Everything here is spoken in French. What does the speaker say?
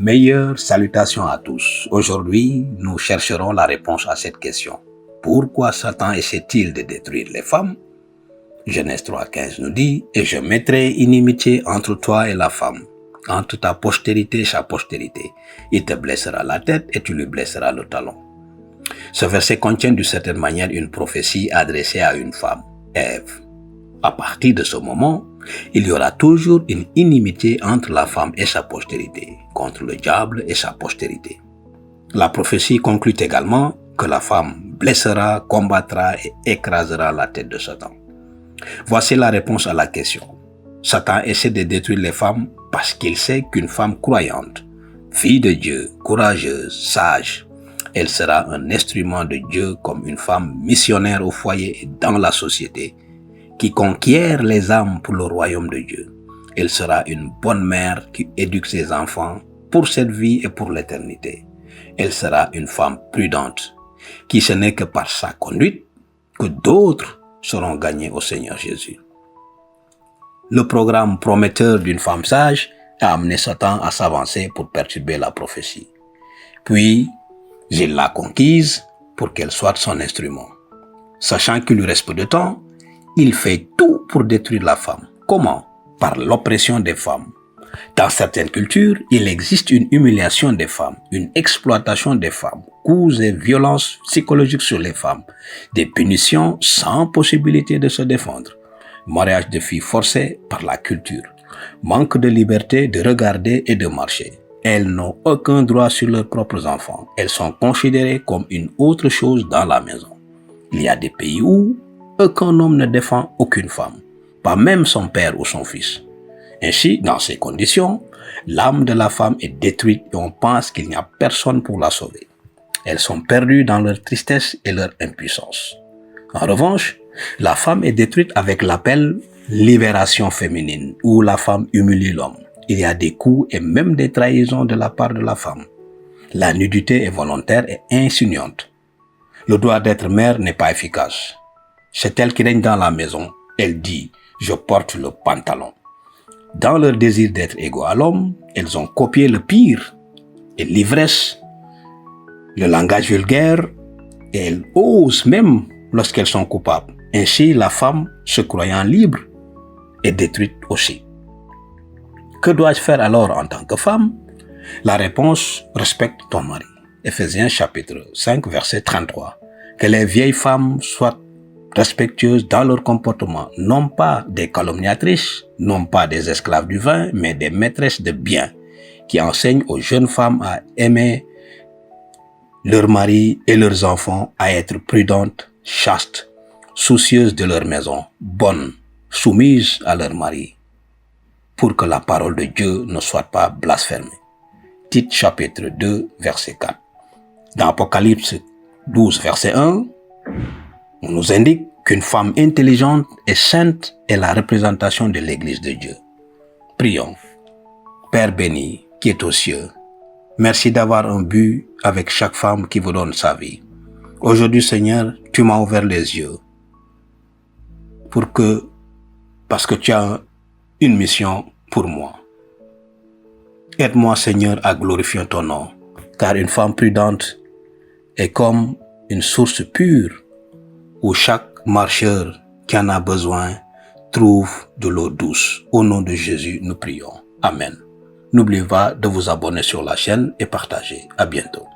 Meilleures salutations à tous. Aujourd'hui, nous chercherons la réponse à cette question. Pourquoi Satan essaie-t-il de détruire les femmes? Genèse 3,15 nous dit « Et je mettrai inimitié entre toi et la femme, entre ta postérité et sa postérité. Il te blessera la tête et tu lui blesseras le talon. » Ce verset contient d'une certaine manière une prophétie adressée à une femme, Ève. À partir de ce moment, il y aura toujours une inimitié entre la femme et sa postérité, contre le diable et sa postérité. La prophétie conclut également que la femme blessera, combattra et écrasera la tête de Satan. Voici la réponse à la question. Satan essaie de détruire les femmes parce qu'il sait qu'une femme croyante, fille de Dieu, courageuse, sage, elle sera un instrument de Dieu comme une femme missionnaire au foyer et dans la société, qui conquiert les âmes pour le royaume de Dieu. Elle sera une bonne mère qui éduque ses enfants pour cette vie et pour l'éternité. Elle sera une femme prudente, qui ce n'est que par sa conduite que d'autres seront gagnés au Seigneur Jésus. Le programme prometteur d'une femme sage a amené Satan à s'avancer pour perturber la prophétie. Puis, il l'a conquise pour qu'elle soit son instrument. Sachant qu'il lui reste peu de temps, il fait tout pour détruire la femme. Comment? Par l'oppression des femmes. Dans certaines cultures, il existe une humiliation des femmes, une exploitation des femmes, coups et violences psychologiques sur les femmes, des punitions sans possibilité de se défendre, mariage de filles forcés par la culture, manque de liberté de regarder et de marcher. Elles n'ont aucun droit sur leurs propres enfants. Elles sont considérées comme une autre chose dans la maison. Il y a des pays où aucun homme ne défend aucune femme, pas même son père ou son fils. Ainsi, dans ces conditions, l'âme de la femme est détruite et on pense qu'il n'y a personne pour la sauver. Elles sont perdues dans leur tristesse et leur impuissance. En revanche, la femme est détruite avec l'appel « libération féminine » où la femme humilie l'homme. Il y a des coups et même des trahisons de la part de la femme. La nudité est volontaire et insinuante. Le droit d'être mère n'est pas efficace. C'est elle qui règne dans la maison. Elle dit « je porte le pantalon ». Dans leur désir d'être égaux à l'homme, elles ont copié le pire et l'ivresse, le langage vulgaire, et elles osent même lorsqu'elles sont coupables. Ainsi, la femme, se croyant libre, est détruite aussi. Que dois-je faire alors en tant que femme? La réponse, respecte ton mari. Éphésiens chapitre 5, verset 33. Que les vieilles femmes soient respectueuses dans leur comportement, non pas des calomniatrices, non pas des esclaves du vin, mais des maîtresses de bien, qui enseignent aux jeunes femmes à aimer leurs maris et leurs enfants, à être prudentes, chastes, soucieuses de leur maison, bonnes, soumises à leur mari, pour que la parole de Dieu ne soit pas blasphémée. Tite chapitre 2, verset 4. Dans Apocalypse 12, verset 1, on nous indique qu'une femme intelligente et sainte est la représentation de l'Église de Dieu. Prions. Père béni, qui est aux cieux, merci d'avoir un but avec chaque femme qui vous donne sa vie. Aujourd'hui, Seigneur, tu m'as ouvert les yeux parce que tu as une mission pour moi. Aide-moi, Seigneur, à glorifier ton nom, car une femme prudente est comme une source pure où chaque marcheur qui en a besoin trouve de l'eau douce. Au nom de Jésus, nous prions. Amen. N'oubliez pas de vous abonner sur la chaîne et partager. À bientôt.